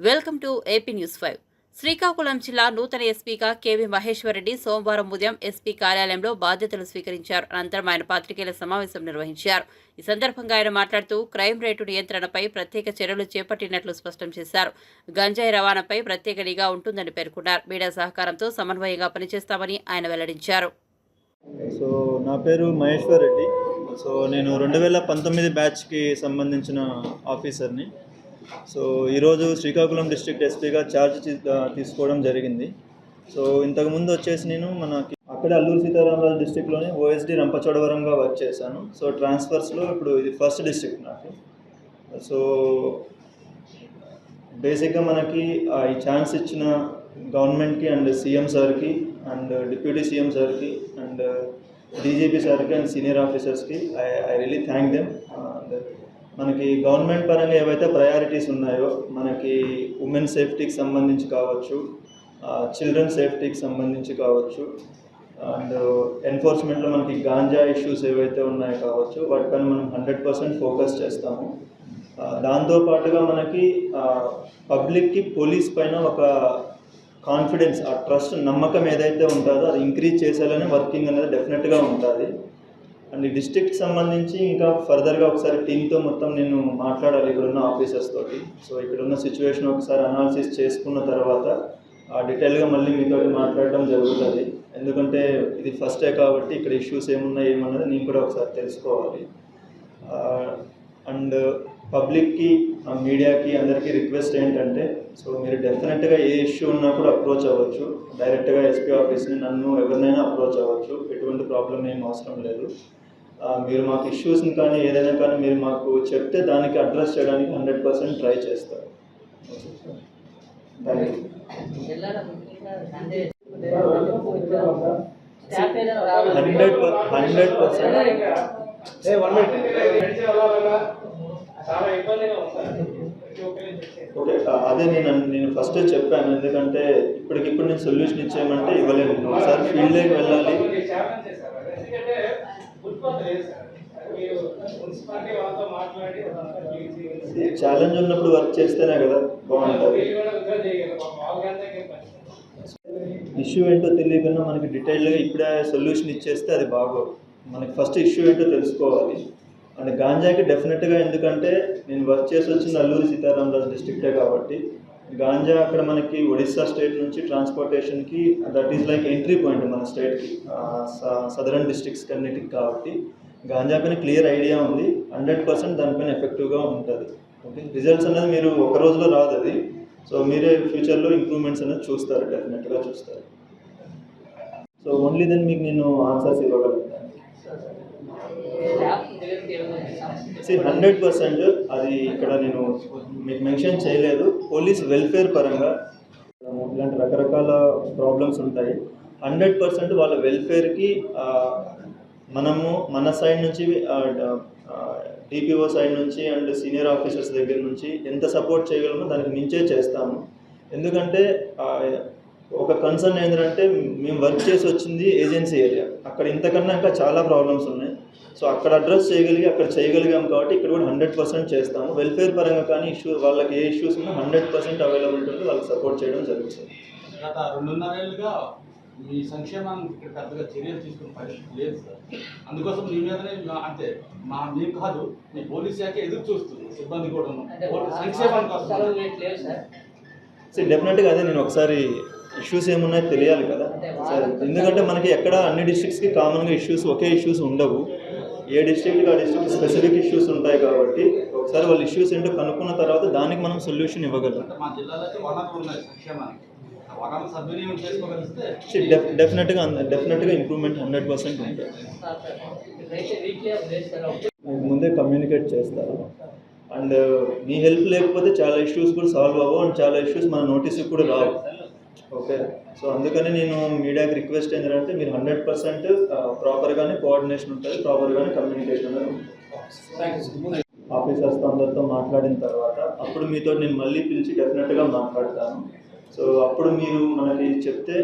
Welcome to AP news 5. Srikakulam జిల్లా నూతన ఎస్పీగా కేవీ మహేశ్వర్ రెడ్డి సోమవారం ఉదయం ఎస్పీ కార్యాలయంలో బాధ్యతలు స్వీకరించారు. అనంతరం ఆయన పాత్రికేయుల సమావేశం నిర్వహించారు. ఈ సందర్భంగా ఆయన మాట్లాడుతూ క్రైమ్ రేటు నియంత్రణపై ప్రత్యేక చర్యలు చేపట్టినట్లు స్పష్టం చేశారు. గంజాయి రవాణాపై ప్రత్యేక నిఘా ఉంటుందని పేర్కొన్నారు. మీడియా సహకారంతో సమన్వయంగా పనిచేస్తామని ఆయన వెల్లడించారు. సో నా పేరు మహేశ్వర్ రెడ్డి. సో నేను 2019 బ్యాచ్కి సంబంధించిన ఆఫీసర్ని. సో ఈరోజు శ్రీకాకుళం డిస్ట్రిక్ట్ ఎస్పీగా ఛార్జ్ తీసుకోవడం జరిగింది. సో ఇంతకుముందు వచ్చేసి నేను అక్కడే అల్లూరు సీతారామరాజు డిస్ట్రిక్ట్లోనే ఓఎస్డి రంపచోడవరంగా వర్క్ చేశాను. సో ట్రాన్స్ఫర్స్లో ఇప్పుడు ఇది ఫస్ట్ డిస్ట్రిక్ట్ నాకు. సో బేసిక్గా మనకి ఈ ఛాన్స్ ఇచ్చిన గవర్నమెంట్కి అండ్ సీఎం సార్కి అండ్ డిప్యూటీ సీఎం సార్కి అండ్ డీజీపీ సార్కి అండ్ సీనియర్ ఆఫీసర్స్కి ఐ రియలీ థ్యాంక్ దెమ్. మనకి గవర్నమెంట్ పరంగా ఏవైతే ప్రయారిటీస్ ఉన్నాయో, మనకి ఉమెన్ సేఫ్టీకి సంబంధించి కావచ్చు, చిల్డ్రన్ సేఫ్టీకి సంబంధించి కావచ్చు, అండ్ ఎన్ఫోర్స్మెంట్లో మనకి గాంజా ఇష్యూస్ ఏవైతే ఉన్నాయో కావచ్చు, వాటిపైన మనం 100% ఫోకస్ చేస్తాము. దాంతోపాటుగా మనకి పబ్లిక్కి పోలీస్ పైన ఒక కాన్ఫిడెన్స్, ఆ ట్రస్ట్, నమ్మకం ఏదైతే ఉంటుందో అది ఇంక్రీజ్ చేసేలానే వర్కింగ్ అనేది డెఫినెట్గా ఉంటుంది. అండ్ ఈ డిస్ట్రిక్ట్కి సంబంధించి ఇంకా ఫర్దర్గా ఒకసారి టీంతో మొత్తం నేను మాట్లాడాలి ఇక్కడున్న ఆఫీసర్స్ తోటి. సో ఇక్కడున్న సిచ్యువేషన్ ఒకసారి అనాలిసిస్ చేసుకున్న తర్వాత డీటెయిల్గా మళ్ళీ మీతో మాట్లాడడం జరుగుతుంది. ఎందుకంటే ఇది ఫస్టే కాబట్టి ఇక్కడ ఇష్యూస్ ఏమున్నాయి ఏమన్నది నేను కూడా ఒకసారి తెలుసుకోవాలి. అండ్ పబ్లిక్కి, మీడియాకి, అందరికీ రిక్వెస్ట్ ఏంటంటే, సో మీరు డెఫినెట్గా ఏ ఇష్యూ ఉన్నా కూడా అప్రోచ్ అవ్వచ్చు. డైరెక్ట్గా ఎస్పీ ఆఫీస్ని, నన్ను, ఎవరినైనా అప్రోచ్ అవ్వచ్చు. ఎటువంటి ప్రాబ్లం ఏం అవసరం లేదు. మీరు మాకు ఇష్యూస్ని కానీ ఏదైనా కానీ మీరు మాకు చెప్తే దానికి అడ్రస్ చేయడానికి 100% ట్రై చేస్తారు. ఓకే, అదే నేను ఫస్ట్ చెప్పాను. ఎందుకంటే ఇప్పటికిప్పుడు నేను సొల్యూషన్ ఇచ్చేయమంటే ఇవ్వలేను. ఒకసారి ఫీల్డ్లోకి వెళ్ళాలి. ఛాలెంజ్ ఉన్నప్పుడు వర్క్ చేస్తేనే కదా బాగుంటుంది. ఇష్యూ ఏంటో తెలియకుండా మనకి డీటెయిల్గా ఇప్పుడే సొల్యూషన్ ఇచ్చేస్తే అది బాగోదు. మనకి ఫస్ట్ ఇష్యూ ఏంటో తెలుసుకోవాలి. అండ్ గాంజాకి డెఫినెట్గా, ఎందుకంటే నేను వర్క్ చేసి వచ్చిన అల్లూరి సీతారామరాజు డిస్ట్రిక్టే కాబట్టి గాంజా అక్కడ మనకి ఒడిస్సా స్టేట్ నుంచి ట్రాన్స్పోర్టేషన్కి that is like entry point మన స్టేట్కి, సదరన్ డిస్ట్రిక్ట్స్ అన్నిటికి. కాబట్టి గాంజా పైన క్లియర్ ఐడియా ఉంది. 100% దానిపైన ఎఫెక్టివ్గా ఉంటుంది. ఓకే, రిజల్ట్స్ అనేది మీరు ఒక రోజులో రాదు అది. సో మీరే ఫ్యూచర్లో ఇంప్రూవ్మెంట్స్ అనేది చూస్తారు, డెఫినెట్గా చూస్తారు. సో ఓన్లీ దెన్ మీకు నేను ఆన్సర్స్ ఇవ్వగలుగుతాను. 100% అది ఇక్కడ నేను మీకు మెన్షన్ చేయలేదు. పోలీస్ వెల్ఫేర్ పరంగా ఇలాంటి రకరకాల ప్రాబ్లమ్స్ ఉంటాయి. 100% వాళ్ళ వెల్ఫేర్కి మనము మన సైడ్ నుంచి, డిపిఓ సైడ్ నుంచి అండ్ సీనియర్ ఆఫీసర్స్ దగ్గర నుంచి ఎంత సపోర్ట్ చేయగలమో దానికి మించే చేస్తాము. ఎందుకంటే ఒక కన్సర్న్ ఏంటంటే, మేము వర్క్ చేసి వచ్చింది ఏజెన్సీ ఏరియా. అక్కడ ఇంతకన్నా ఇంకా చాలా ప్రాబ్లమ్స్ ఉన్నాయి. సో అక్కడ అడ్రస్ అక్కడ చేయగలిగాం కాబట్టి ఇక్కడ కూడా 100% చేస్తాము. వెల్ఫేర్ పరంగా కానీ వాళ్ళకి ఏ ఇష్యూస్ ఉన్నా 100% అవైలబిలిటీ ఉంది, వాళ్ళకి సపోర్ట్ చేయడం జరుగుతుంది. గత 2.5 ఏళ్ళుగా మీ సంక్షేమానికి ఇక్కడ పెద్దగా చర్యలు తీసుకునే పరిస్థితి లేదు సార్. అందుకోసం మీ మీదనే, అంటే మేము కాదు, మీ పోలీస్ శాఖ ఎదురు చూస్తుంది. సిబ్బంది కూడా సంక్షేమం డెఫినెట్గా అదే నేను ఒకసారి ఇష్యూస్ ఏమున్నాయో తెలియాలి కదా సార్. ఎందుకంటే మనకి ఎక్కడ అన్ని డిస్ట్రిక్ట్స్కి కామన్గా ఒకే ఇష్యూస్ ఉండవు. ఏ డిస్ట్రిక్ట్కి ఆ డిస్ట్రిక్ట్ స్పెసిఫిక్ ఇష్యూస్ ఉంటాయి. కాబట్టి ఒకసారి వాళ్ళ ఇష్యూస్ ఏంటో కనుక్కున్న తర్వాత దానికి మనం సొల్యూషన్ ఇవ్వగలం. మా జిల్లాలో వనరులు ఉన్నాయి సంక్షేమానికి, వనరులు సద్వినియోగం చేసుకోగలిగితే డెఫినెట్గా ఇంప్రూవ్మెంట్ 100% ఉంటుంది. ముందే కమ్యూనికేట్ చేస్తారు. అండ్ మీ హెల్ప్ లేకపోతే చాలా ఇష్యూస్ కూడా సాల్వ్ అవ్వవు, అండ్ చాలా ఇష్యూస్ మన నోటీస్కి కూడా రావు. ఓకే, సో అందుకని నేను మీడియాకి రిక్వెస్ట్ ఏంటంటే, మీరు 100% ప్రాపర్గానే కోఆర్డినేషన్ ఉంటుంది, ప్రాపర్గానే కమ్యూనికేషన్ అనేది ఉంటుంది. ఆఫీసర్స్తో అందరితో మాట్లాడిన తర్వాత అప్పుడు మీతో నేను మళ్ళీ పిలిచి డెఫినెట్గా మాట్లాడతాను. సో అప్పుడు మీరు మనకి చెప్తే